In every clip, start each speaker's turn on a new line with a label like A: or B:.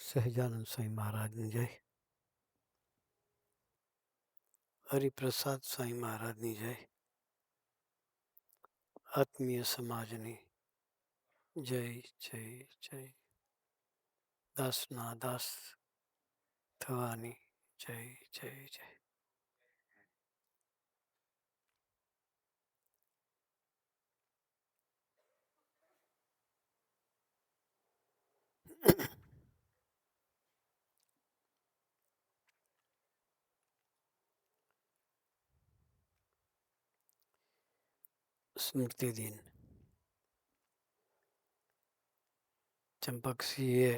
A: સહજાનંદ સ્વામી મહારાજની જય. હરિપ્રસાદ સ્વામી મહારાજની જય. આત્મીય સમાજની જય જય જય. દાસના દાસ થવાની જય જય જય. સ્મૃતિ દિન. ચંપકસિંહે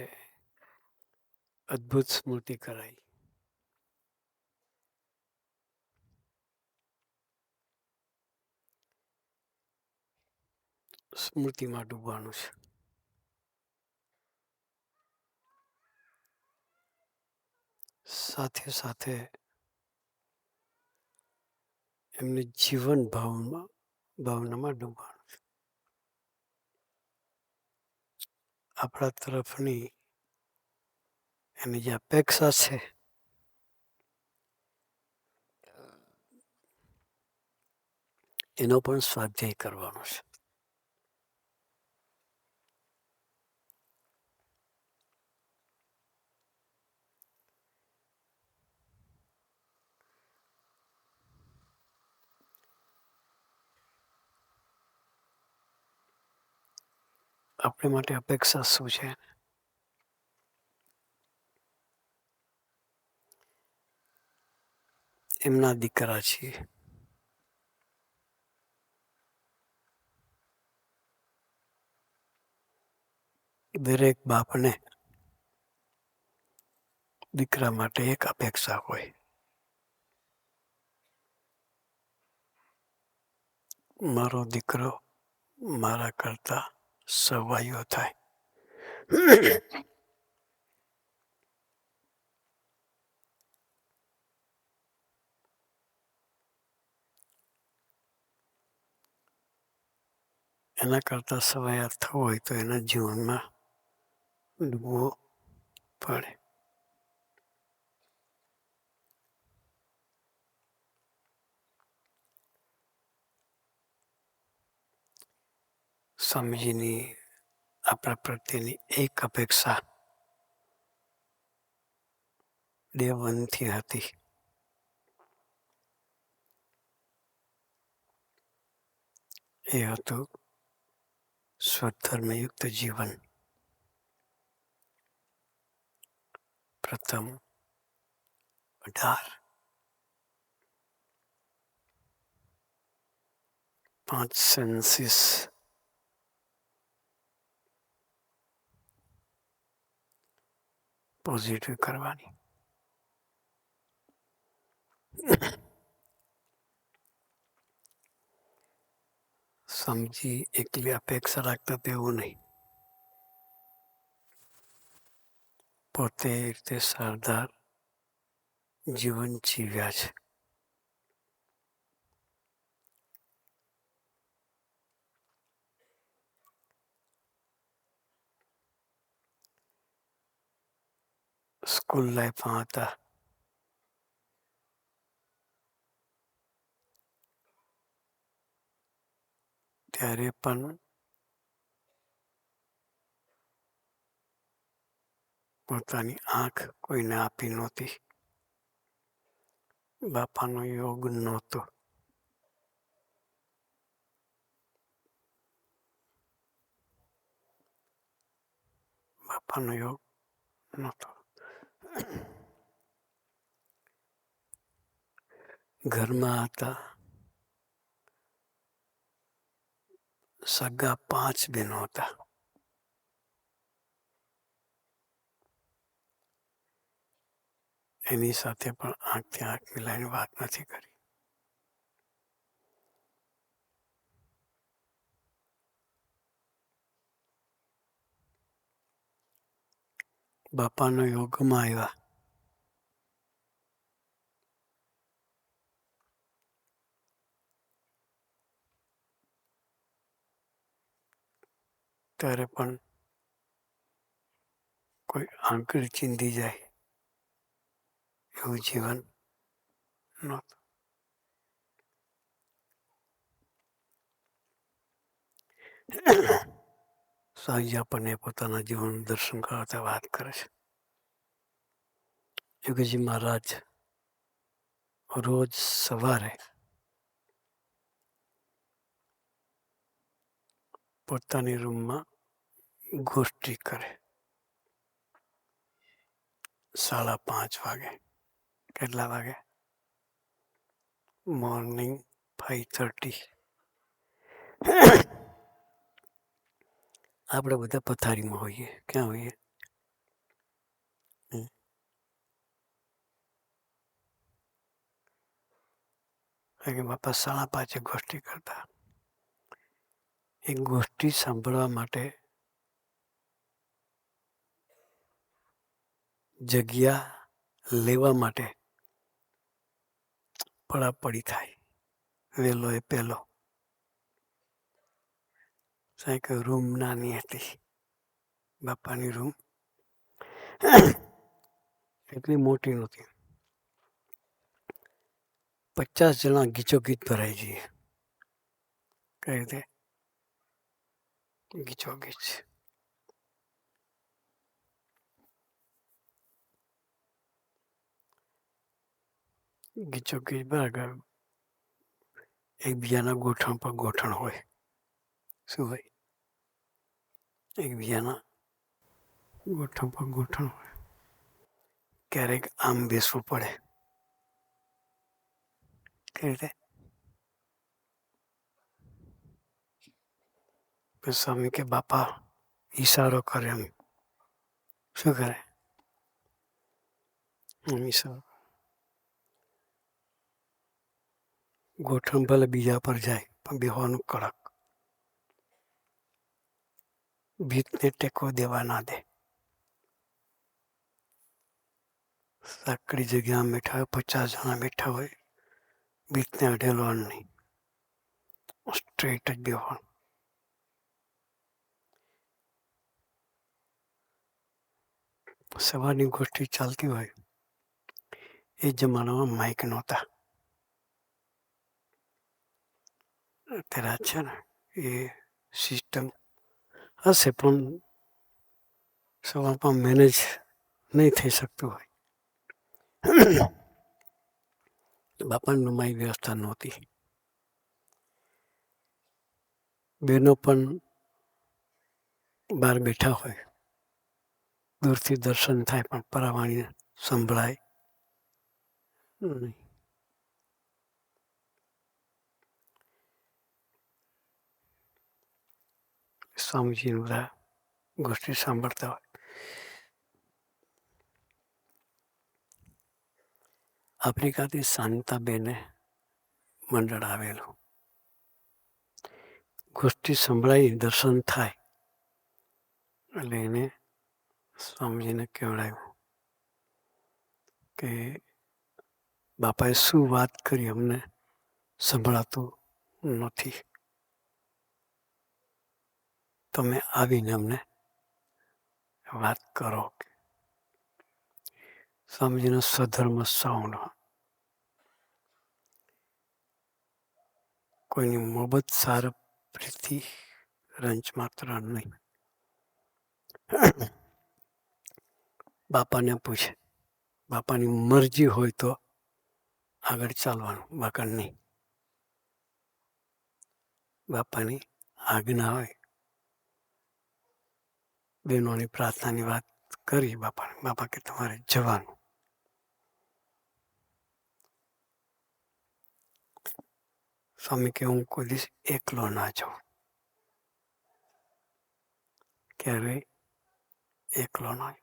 A: અદ્ભુત સ્મૃતિ કરાઈ. સ્મૃતિમાં ડૂબવાનું છે. સાથે સાથે એમને જીવન ભાવનામાં ડૂબવાનું છે. આપણા તરફની એની જે અપેક્ષા છે એનો પણ સ્વાધ્યાય કરવાનો છે. આપણે માટે અપેક્ષા શું છે? એમના દીકરા છીએ. દરેક બાપને દીકરા માટે એક અપેક્ષા હોય. મારો દીકરો મારા કરતા સવાયો થાય. એના કરતા સવાયા થવું હોય તો એના જીવનમાં ડૂબવું પડે. સ્વામીજીની આપણા પ્રત્યેની એક અપેક્ષા દેવવનથી હતી. એ હતું સ્વધર્મયુક્ત જીવન. પ્રથમ 18 5 સેન્સીસ પોઝિટિવ કરવાની. સમજી એકલી અપેક્ષા રાખતા તેવું નહીં. પોતે એ રીતે સરદાર જીવન જીવ્યા છે. સ્કૂલ લાઈફમાં હતા ત્યારે પણ પોતાની આંખ કોઈને આપી નહોતી. બાપાનો યોગ નહોતો. બાપાનો યોગ નહોતો. ઘરમાં હતા સગા 5 બહેનો હતા. એની સાથે પણ આંખથી આંખ મિલાઈને વાત નથી કરી. બાપાનો યોગમાં આવ્યા ત્યારે પણ કોઈ આંકડી ચીંધી જાય એવું જીવન નહોતું. સ્વામીજી આપણને પોતાના જીવનનું દર્શન કરાવતા વાત કરે છે. યોગીજી મહારાજ રોજ સવારે પોતાની રૂમમાં ગોષ્ઠી કરે 5:30 વાગે. કેટલા વાગે? મોર્નિંગ 5:30. આપણે બધા પથારીમાં હોઈએ. ક્યાં હોઈએ? કે બાપા 5:30 ગોષ્ઠી કરતા. એ ગોષ્ઠી સાંભળવા માટે જગ્યા લેવા માટે પડાપડી થાય. વહેલો એ પહેલો. સાહેબ રૂમ નાની હતી. બાપાની રૂમ એટલી મોટી નહોતી. 50 જણા ગીચોગીચ ભરાઈ જઈએ. કઈ રીતે? ગીચોગીચ. ગીચોગીચ બરાબર. એકબીજાના ગોઠણ પર ગોઠણ હોય. શું હોય? એકબીજાના ગોઠણ પર ગોઠણ હોય. ક્યારેક આમ બેસવું પડે. કઈ રીતે? સ્વામી કે બાપા ઈશારો કરે એમ. શું કરે? ઈશારો. ગોઠણ ભલે બીજા પર જાય પણ બેહવાનું કડક. ભીતને ટેકો દેવા ના દે. સાંકડી જગ્યામાં બેઠા હોય, 50 જણા બેઠા હોય, ભીતને અડેલો નહીં. સ્ટ્રેટ જ બેહવાનું. સવારની ગોષ્ઠી ચાલતી હોય. એ જમાનામાં માઇક નહોતા. અત્યારે છે ને એ સિસ્ટમ હશે પણ સવારમાં મેનેજ નહીં થઈ શકતું હોય. બાપાની રૂમમાં એ વ્યવસ્થા નહોતી. બહેનો પણ બહાર બેઠા હોય. દૂરથી દર્શન થાય પણ પરાવાણી સંભળાય નહીં. સ્વામીજીનું બધા ગોષ્ઠી સાંભળતા હોય. આફ્રિકાથી શાંતાબેને મંડળ આવેલું. ગોષ્ઠી સંભળાઈ દર્શન થાય એટલે એને સ્વામીજીને કહેવડાવ્યું કે બાપાએ શું વાત કરી અમને સંભળાતું નથી. તમે આવીને અમને વાત કરો. સ્વામીજીનો સ્વધર્મ સાઉન્ડ. કોઈની મોહબ્બત સાર પ્રીતિ રંચ માત્ર નહીં. બાપાને પૂછે, બાપાની મરજી હોય તો આગળ ચાલવાનું, બાકી નહીં. બાપાની આજ્ઞા હોય. બહેનોની પ્રાર્થનાની વાત કરી બાપાને. બાપા કે તમારે જવાનું. સ્વામી કે હું કોઈ દિવસ એકલો ના જાઉં. ક્યારે એકલો ના.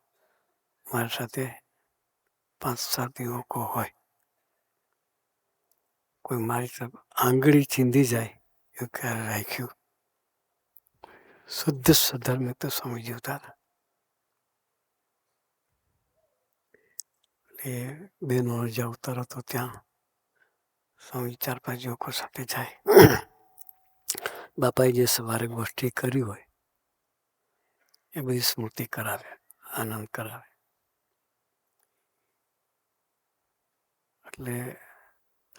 A: મારી સાથે 5-7 યુવકો હોય. કોઈ મારી તરફ આંગળી ચીંધી જાય એવું ક્યારે રાખ્યું. શુદ્ધ સધર્મ તો સ્વામીજી હતા. એ બહેનો જાવ તરત તો ત્યાં સ્વામી 4-5 યુવકો સાથે જાય. બાપાએ જે સવારે ગોષ્ઠી કરી હોય એ બધી સ્મૃતિ કરાવે. આનંદ કરાવે. એટલે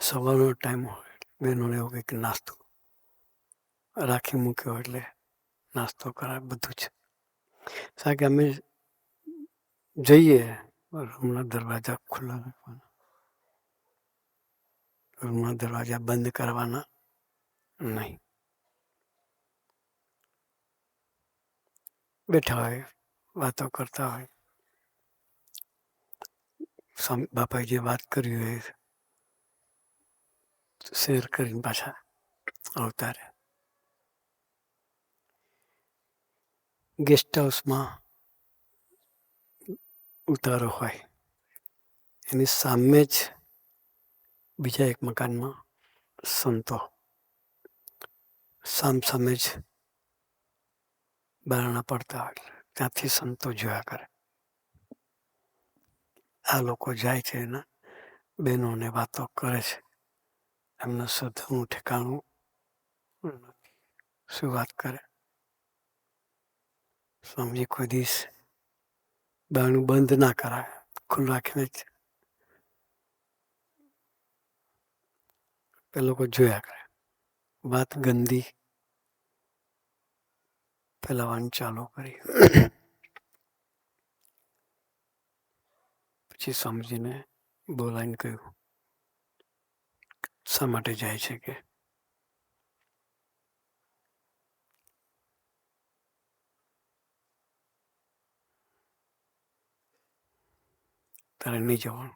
A: સવારનો ટાઈમ હોય બહેનોને એવું કંઈક નાસ્તો રાખી મૂક્યો એટલે નાસ્તો કરાવે બધું જ. કારણ કે અમે જઈએ રૂમના દરવાજા ખુલ્લા રાખવાના, રૂમના દરવાજા બંધ કરવાના નહીં. બેઠા હોય, વાતો કરતા હોય, બાપાએ જે વાત કરી હોય શેર કરીને પાછા આવતા રહે. ગેસ્ટ હાઉસમાં ઉતારો હોય એની સામે જ બીજા એક મકાનમાં સંતો સામે જ બારણા પડતા હોય ત્યાંથી સંતો જોયા કરે. આ લોકો જાય છે એના બહેનોને વાતો કરે છે, એમનું શ્રદ્ધાનું ઠેકાણું નથી. શું વાત કરે? સ્વામીજી કોઈ દિવસ બારણું બંધ ના કરાય, ખુલ્લું રાખીને જ એ લોકો જોયા કરે. વાત ગંદી ફેલાવાનું ચાલુ કરી. પછી સ્વામીજીને બોલાવીને કહ્યું, શા માટે જાય છે કે તારે નહીં જવાનું.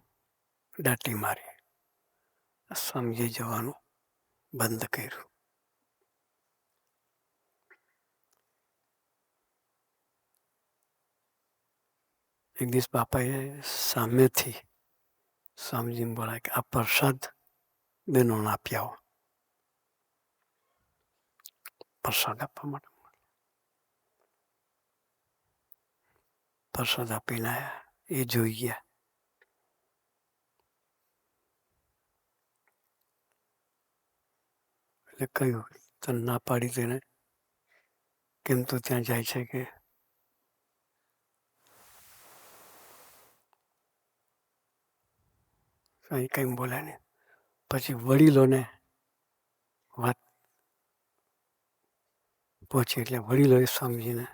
A: દાટી મારી. સ્વામીજીએ જવાનું બંધ કર્યું. એક દિવસ બાપાએ સામેથી સ્વામીજીને બોલાય કે આ પ્રસાદ બહેનોને આપી આવો. પ્રસાદ આપવા માટે પ્રસાદ આપીને આવ્યા. એ જોઈ ગયા. એટલે કહ્યું, તને ના પાડી તેને કેમ તું ત્યાં જાય છે કે કંઈ બોલ્યા નહીં. પછી વડીલોને વાત પહોંચી એટલે વડીલોએ સ્વામીજીને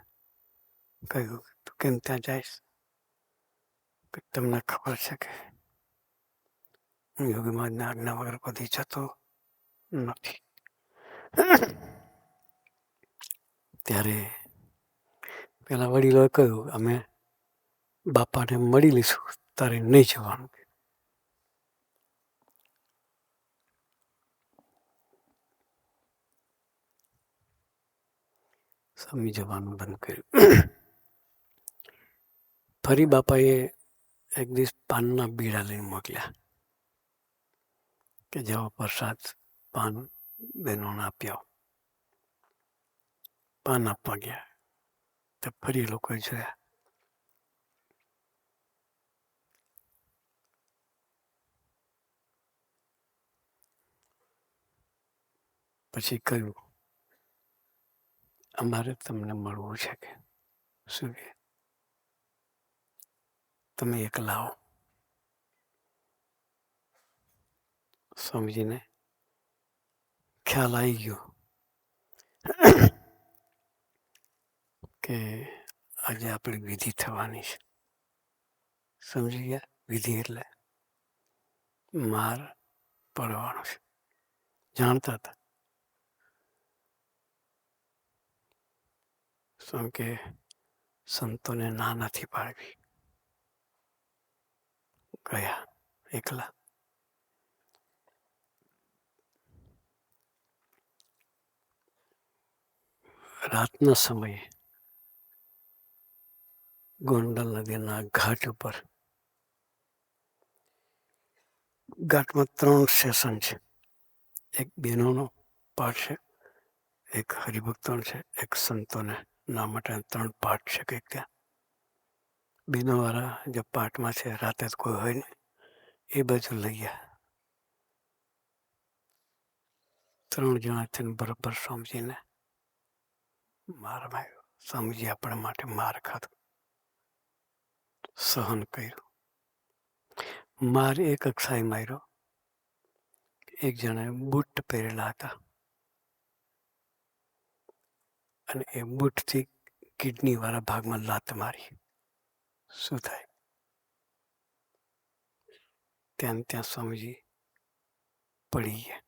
A: કહ્યું, તું કેમ ત્યાં જઈશ? તમને ખબર છે કે હું યોગી મહારાજના આજ્ઞા વગર કદી જતો નથી. ત્યારે પેલા વડીલોએ કહ્યું, અમે બાપાને મળી લઈશું, તારે નહીં જવાનું. સ્વામી જવાનું બંધ કર્યું. ફરી બાપાએ એક દિવસ પાનના બીડા લઈને મોકલ્યા કે જાઓ પ્રસાદ પાન બહેનોને આપી આવો. પાન આપવા ગયા તો ફરી લોકોએ જોયા. પછી કહ્યું, અમારે તમને મળવું છે કે શું કે તમે એકલા આવો. સ્વામીજીને ખ્યાલ આવી ગયો કે આજે આપણી વિધિ થવાની છે. સમજી ગયા? વિધિ એટલે માર પડવાનો છે. જાણતા હતા. શું કે સંતોને ના નથી પાડવી. ગયા એકલા. રાતના સમયે ગોંડલ નદીના ઘાટ ઉપર, ઘાટમાં 3 સેશન છે. એક બહેનોનો પાઠ છે, એક હરિભક્તોનો છે, એક સંતોને ના માટે 3 પાઠ છે. કંઈક ત્યાં બહેનોવાળા જે પાઠમાં છે રાતે કોઈ હોય ને એ બાજુ લઈ ગયા. 3 જણા થઈને બરાબર સ્વામીજીને માર માર્યો. સ્વામીજી આપણા માટે માર ખાધો. સહન કર્યું. માર એક અક્ષાય માર્યો. એક જણાએ બૂટ પહેરેલા હતા અને એ બૂટથી કિડની વાળા ભાગમાં લાત મારી. શું થાય? ત્યાં સ્વામીજી પડી ગયા.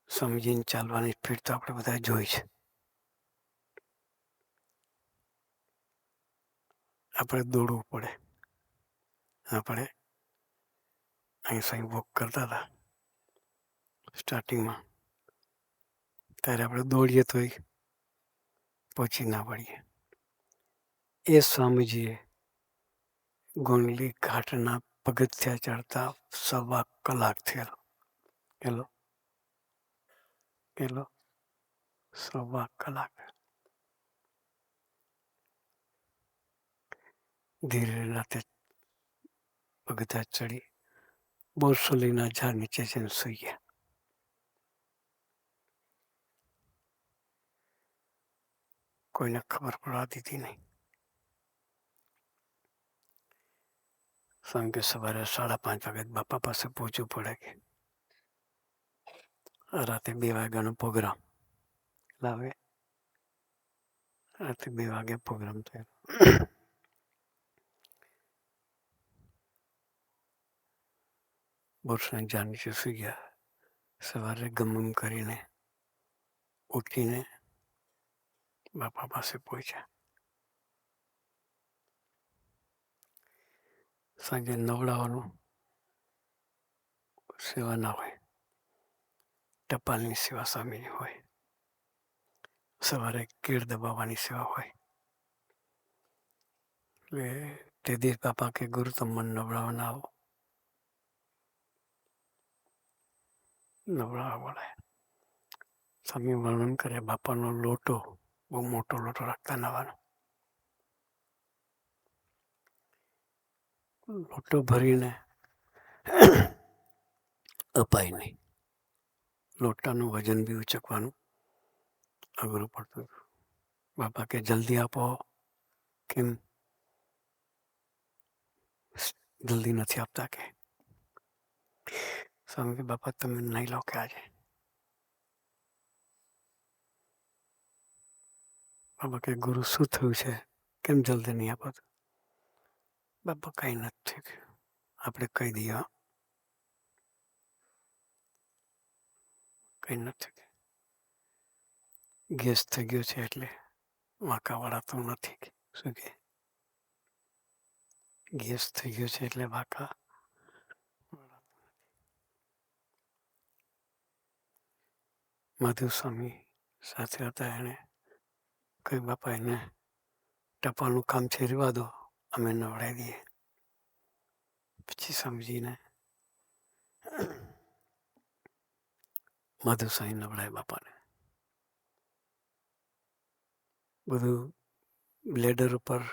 A: સ્વામીજીને ચાલવાની સ્પીડ તો આપણે બધા જોઈ છે. આપણે દોડવું પડે. આપણે અહીં સાંઈ વોક કરતા હતા સ્ટાર્ટિંગમાં, ત્યારે આપણે દોડીએ તોય પહોંચી ના વળીએ. એ સ્વામીજીએ ગોંડલી ઘાટના પગથિયા ચડતા 1.25 કલાક થયેલો. કેટલો 1.25 કલાક. ધીરે રાતે પગથિયા ચડી બોરસોલીના ઝાડ નીચે જઈને સૂઈ ગયા. કોઈને ખબર પડવા દીધી નહીં. કારણ કે સવારે 5:30 વાગે બાપા પાસે પહોંચવું પડે કે રાતે 2 વાગ્યાનો પ્રોગ્રામ લાવે. રાતે 2 વાગે પ્રોગ્રામ થયો. બોરસોની ઝાડ નીચે સૂઈ ગયા. સવારે ગમગમ કરીને ઉઠીને બાપા પાસે પહોંચ્યા. સાંજે નવડાવવાનું સેવા ના હોય, ટપાલની સેવા સ્વામીની હોય. સવારે કેળ દબાવવાની સેવા હોય. એટલે તે દિવસ બાપા કે ગુરુ તમે મને નવડાવવા ના આવો. નવડાવવા બોલાય. સ્વામી વર્ણન કરે બાપાનો લોટો, બહુ મોટો લોટો રાખતા નવાનો. લોટો ભરીને અપાય નહીં. લોટાનું વજન બી ઉચકવાનું અઘરું પડતું હતું. બાપા કે જલ્દી આપો. કેમ જલ્દી નથી આપતા કે? સ્વામી કે બાપા તમે નહીં લો કે આજે? બાપા કે ગુરુ શું થયું છે? કેમ જલ્દી નહીં આપો? બાપા કાંઈ નથી થયું. આપણે કહી દઈએ કંઈ નથી. ગેસ થઈ ગયો છે એટલે વાંકા વળાતું નથી. શું કે ગેસ થઈ ગયો છે એટલે વાંકા. માધવ સ્વામી સાથે હતા. એને કહ્યું બાપા એને ટપાલનું કામ છે રહેવા દો, અમે નવડાવી દઈએ. પછી સ્વામીજીને માધવ સ્વામી નવડાય બાપાને. બધું બ્લેડર ઉપર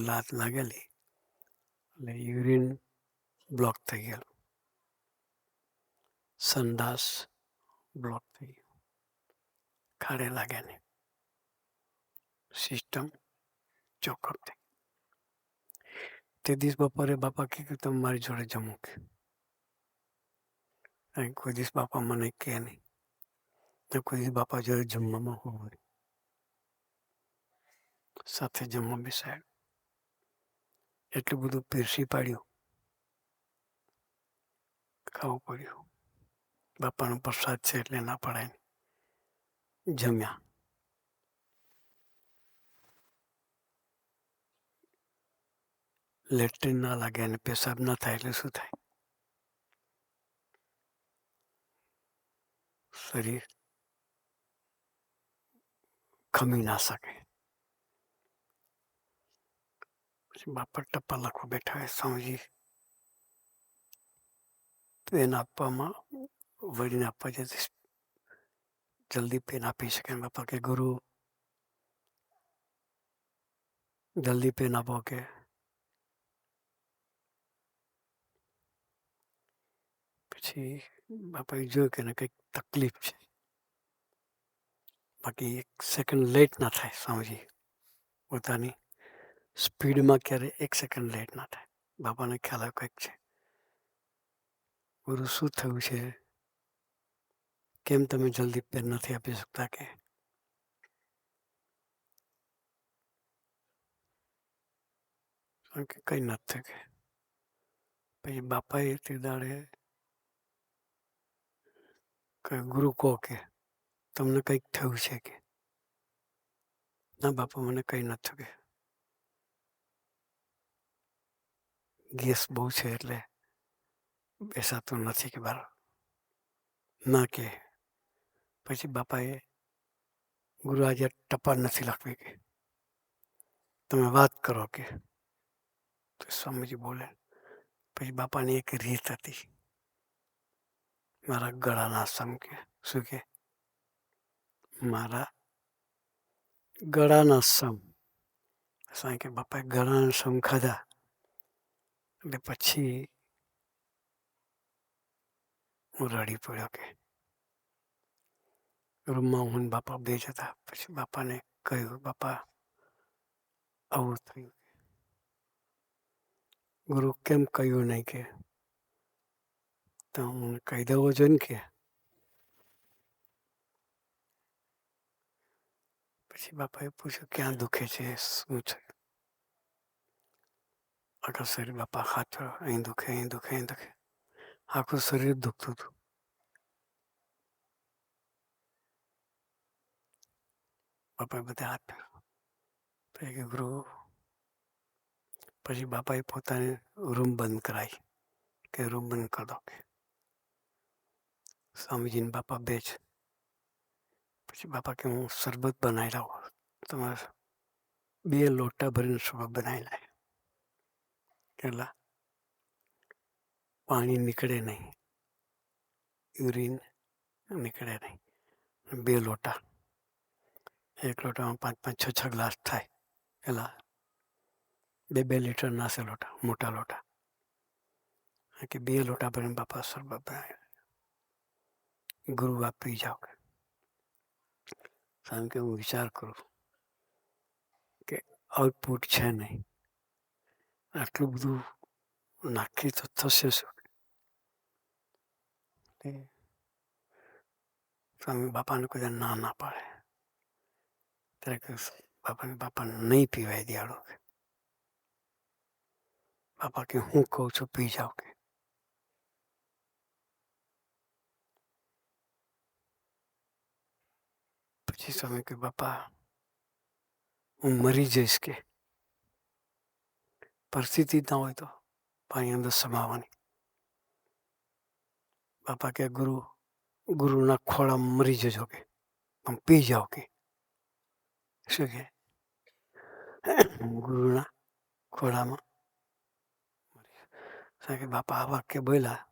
A: લાત લાગેલી એટલે યુરિન બ્લોક થઈ ગયેલું. સંડાસ બ્લોક થઈ ગયું. ખાડે લાગે નહીં. સિસ્ટમ ચોખ્ખો થઈ. તે દિવસ બપોરે બાપા કીધું તમે મારી જોડે જમો કે. કોઈ દિવસ બાપા મને કહે નહીં. કોઈ દિવસ બાપા જોડે જમવામાં હોય સાથે જમવા બેસાડ. એટલું બધું પીરસી પાડ્યું, ખાવું પડ્યું. બાપાનો પ્રસાદ છે એટલે ના પડાય. જમ્યા. લેટ્રિન ના લાગે અને પેશાબ ના થાય એટલે શું થાય? શરીર ખમી ના શકે. પછી બાપા ટપ્પા લખવા બેઠા હોય. સ્વામીજી પેન આપવામાં વળીને આપવા જતી જલ્દી પેન આપી શકે. બાપા કે ગુરુ જલ્દી પેન આપો કે. પછી બાપાએ જોયું કે એને કંઈક તકલીફ છે. બાકી 1 સેકન્ડ લેટ ના થાય સ્વામીજી. પોતાની સ્પીડમાં ક્યારે 1 સેકન્ડ લેટ ના થાય. બાપાને ખ્યાલ આવે કંઈક છે. ગુરુ શું થયું છે? કેમ તમે જલ્દી પેન નથી આપી શકતા? કે કંઈ નથી થયું. કે પછી બાપાએ તે દાડે ગુરુ કહો કે તમને કંઈક થયું છે? કે ના બાપા મને કંઈ નથી થયું. કે ગેસ બહુ છે એટલે બેસાતું નથી. કે બરાબર ના. કે પછી બાપાએ ગુરુ આજે ટપાલ નથી લખવી. કે તમે વાત કરો. કે તો સ્વામીજી બોલે. પછી બાપાની એક રીત હતી. મારા ગળાના સમ. કે શું? કે મારા ગળાના સમ. કે બાપાએ ગળાના સમ ખાધા એટલે પછી હું રડી પડ્યો. કે રૂમમાં હું બાપા બે જ હતા. પછી બાપાને કહ્યું, બાપા આવું થયું. ગુરુ કેમ કહ્યું નહીં? કે તો હું કહી દેવો જોઈએ ને. કે પછી બાપાએ પૂછ્યું ક્યાં દુખે છે? શું છે? આખા શરીર. બાપા હાથ અહીં દુખે, અહીં દુખે, અહીં દુખે. આખું શરીર દુખતું હતું. બાપાએ બધા હાથ પછી ગુરુ. પછી બાપાએ પોતાને રૂમ બંધ કરાવી. કે રૂમ બંધ કરી દો. કે સ્વામીજીને બાપા બે જ. પછી બાપા કે હું શરબત બનાવી લાવું. તમારે 2 લોટા ભરીને શરબત બનાવી લાવે. કેટલા પાણી નીકળે નહીં, યુરિન નીકળે નહીં. 2 લોટા. 1 લોટામાં 5-5, 6-6 ગ્લાસ થાય. એટલા 2-2 લીટર નાસે લોટા, મોટા લોટા. કે 2 લોટા ભરીને બાપા શરબત બનાવી. ગુરુ આપ પી જાઓ. કારણ કે હું વિચાર કરું કે આઉટપુટ છે નહીં. આટલું બધું નાખી તો થશે શું? સ્વામી બાપાને કોઈ ના પાડે. ત્યારે બાપા નહીં પીવાય દિયાળો. બાપા કે હું કહું છું પી જાઓ. કે પછી સ્વામી કે બાપા હું મરી જઈશ. કે પરિસ્થિતિ ના હોય તો પાણી અંદર સમાવાની. બાપા કે ગુરુના ખોળામાં મરી જજો. કે આમ પી જાઓ. કે શું? કે ગુરુના ખોળામાં કે બાપા આ વાક્ય બોલ્યા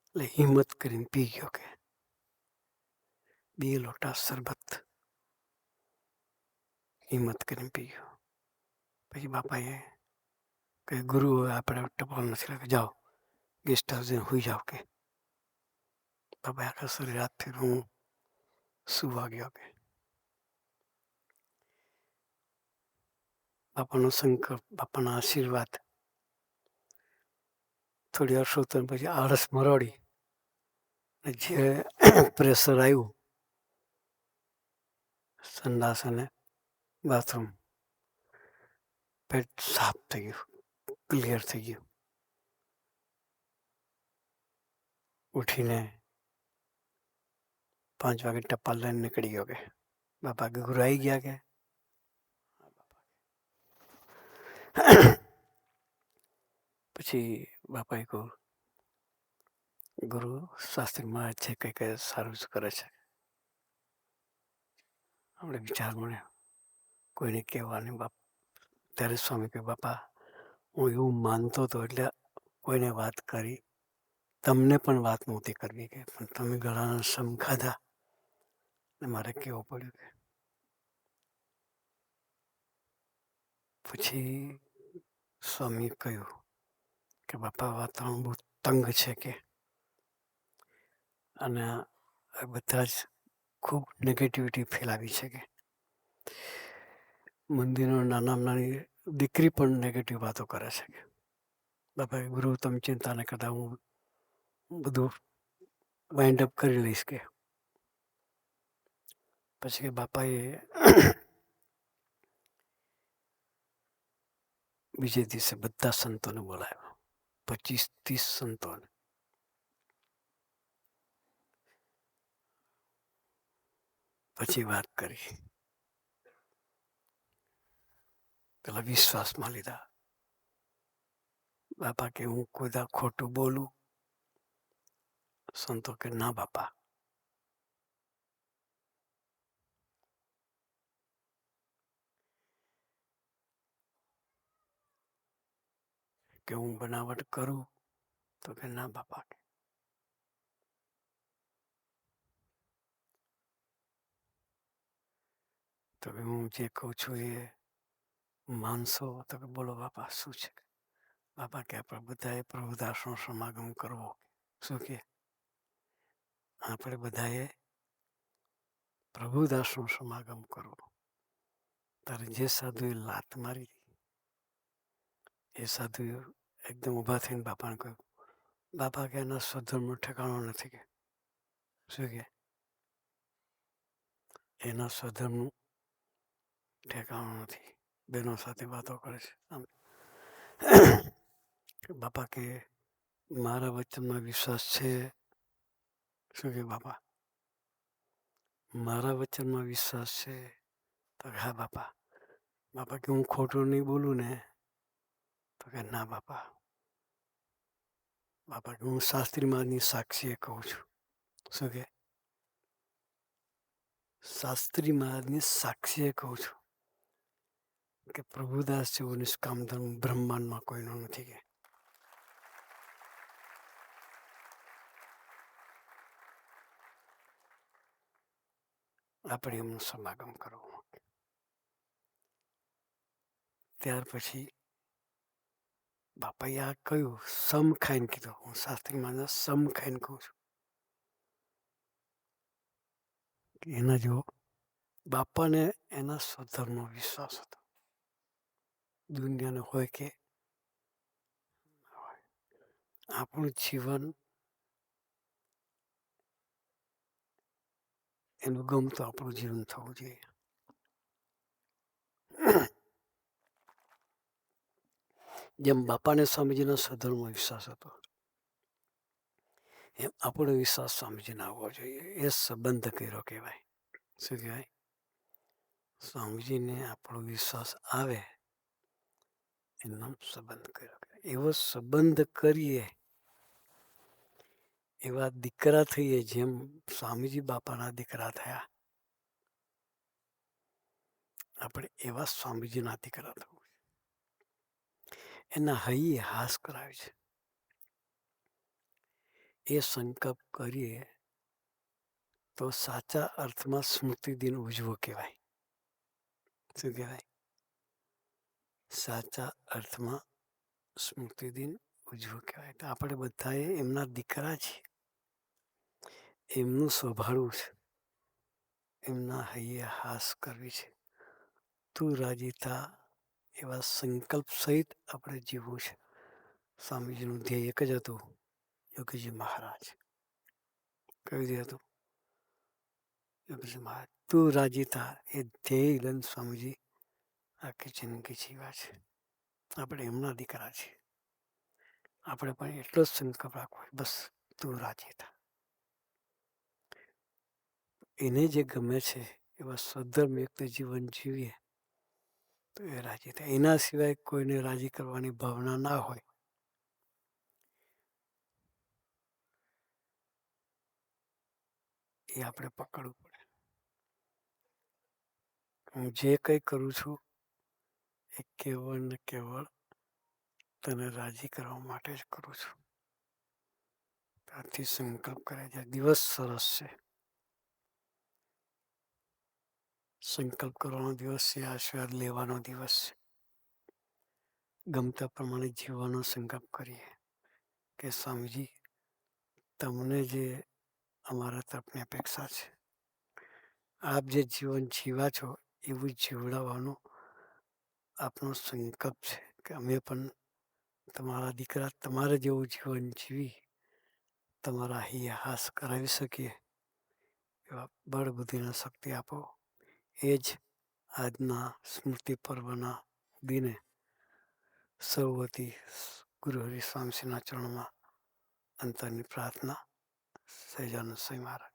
A: એટલે હિંમત કરીને પી ગયો. કે 2 લોટા શરબત હિંમત કરીને પી ગયો. પછી બાપાએ કે ગુરુ આપણે ટપાલ નથી લાગે, જાઓ ગેસ્ટ હાઉસ હોઈ જાઓ. કે બાપા આખા શરીર હાથથી હું સુવા ગયો. કે બાપાનો સંકલ્પ, બાપાના આશીર્વાદ. થોડી વાર સૂતો પછી આળસ મરોડી. જે પ્રેશર આવ્યું સંડાસ અને બાથરૂમ, પેટ સાફ થઈ ગયું, ક્લિયર થઈ ગયું. ઉઠીને 5 વાગે ટપાલ લઈને નીકળી ગયો. કે બાપા કે ગુરુ આવી ગયા. કે પછી બાપાએ કહ્યું ગુરુ શાસ્ત્રી મહારાજ છે કંઈ સારું જ કરે છે. આપણે વિચાર મળ્યો કોઈને કહેવાની. બાપ ત્યારે સ્વામી કે બાપા હું એવું માનતો હતો એટલે કોઈને વાત કરી. તમને પણ વાત નહોતી કરવી. કે પણ તમે ગળાના સમ ખાધા ને મારે કહેવું પડ્યું. કે પછી સ્વામી કહ્યું કે બાપા વાતાવરણ બહુ તંગ છે. કે અને બધા જ ખૂબ નેગેટિવિટી ફેલાવી છે. કે મંદિરનો નાનામાં નાની દીકરી પણ નેગેટિવ વાતો કરે છે. કે બાપા ગુરુ તમે ચિંતા ન કરતા, હું બધું વાઇન્ડ અપ કરી લઈશ. કે પછી કે બાપાએ બીજે દિવસે બધા સંતોને બોલાવ્યા, 25-30 સંતોને. પછી વાત કરી, પેલા વિશ્વાસમાં લીધા. બાપા કે હું કોઈ દા ખોટું બોલું? સંતો કે ના બાપા, કે હું બનાવટ કરું? તો કે ના બાપા, તો કે હું જે કહું છું એ માનસો? તો કે બોલો બાપા શું છે? બાપા કે આપણે બધાએ પ્રભુદાસનો સમાગમ કરવો. શું કે આપણે બધાએ પ્રભુદાસનો સમાગમ કરવો. તારે જે સાધુએ લાત મારી, એ સાધુ એકદમ ઊભા થઈને બાપાને કહ્યું, બાપા કે એના સ્વધર્મનું ઠેકાણું નથી. કે શું કે એના સ્વધર્મનું ઠેકાણું નથી. બહેનો સાથે વાતો કરે છે. બાપા કે મારા વચનમાં વિશ્વાસ છે? શું કે બાપા મારા વચનમાં વિશ્વાસ છે? તો હા બાપા. બાપા કે હું ખોટું નહીં બોલું ને? તો કે ના બાપા. બાપા કે હું શાસ્ત્રીમાની સાક્ષીએ કહું છું. શું કે શાસ્ત્રી મહારાજની સાક્ષીએ કહું છું કે પ્રભુદાસ જેવું નિષ્કામ ધર્મ બ્રહ્માંડમાં કોઈનો નથી. કે આપણે એમનું સમાગમ કરવું. ત્યાર પછી બાપાએ આ કહ્યું, સમ ખાઈને કીધું. હું શાસ્ત્રી મહારાજને સમ ખાઈને કહું છું કે એના જેવો બાપાને એના સ્વધર્મનો વિશ્વાસ હતો. દુનિયાને હોય કે આપણું જીવન એનું ગમતું આપણું જીવન થવું જોઈએ. જેમ બાપાને સ્વામીજીનો સ્વધર્મનો વિશ્વાસ હતો, એમ આપણો વિશ્વાસ સ્વામીજીને આવવો જોઈએ. એ સંબંધ કર્યો કહેવાય. શું કહેવાય? સ્વામીજીને આપણો વિશ્વાસ આવે એનો સંબંધ કર્યો. એવો સંબંધ કરીએ, એવા દીકરા થઈએ જેમ સ્વામીજી બાપાના દીકરા થયા. આપણે એવા સ્વામીજીના દીકરા થવું. એના હૈયે હાસ કરાવે છે. એ સંકલ્પ કરીએ તો સાચા અર્થમાં સ્મૃતિ દિન ઉજવો કહેવાય. શું કહેવાય? સાચા અર્થમાં સ્મૃતિ દિન ઉજવો કહેવાય. તો આપણે બધાએ એમના દીકરા છીએ, એમનું સ્વભાળવું છે, એમના હૈયે હાસ કરવી છે. તું રાજી થા એવા સંકલ્પ સહિત આપણે જીવવું છે. સ્વામીજીનું ધ્યેય એક જ હતું, યોગીજી મહારાજ. કયું ધ્યેય હતું? યોગીજી મહારાજ. તું રાજી થા એ ધ્યેય લઈને સ્વામીજી આખી જિંદગી જીવ્યા છે. આપણે એમના દીકરા છીએ. આપણે પણ એટલો જ સંકલ્પ રાખવો, બસ તું રાજી થા. એને જે ગમે છે એવા સ્વધર્મયુક્ત જીવન જીવીએ તો એ રાજી થાય. એના સિવાય કોઈને રાજી કરવાની ભાવના ના હોય, એ આપણે પકડવું પડે. હું જે કંઈ કરું છું એ કેવળ ને કેવળ તને રાજી કરવા માટે જ કરું છું. ત્યારથી સંકલ્પ કરે છે. દિવસ સરસ છે. સંકલ્પ કરવાનો દિવસ છે. આશીર્વાદ લેવાનો દિવસ છે. ગમતા પ્રમાણે જીવવાનો સંકલ્પ કરીએ કે સ્વામીજી તમને જે અમારા તરફની અપેક્ષા છે આપ જે જીવન જીવા છો એવું જીવડાવવાનો આપનો સંકલ્પ છે કે અમે પણ તમારા દીકરા તમારે જેવું જીવન જીવી તમારા હાસ કરાવી શકીએ એવા બળ બુદ્ધિના શક્તિ આપો. એ જ આજના સ્મૃતિ પર્વના દિને સૌવતી ગુરુ હરિ સ્વામી શ્રીના ચરણોમાં અંતરની પ્રાર્થના સહજાનંદ સ્વામી મહારાજ.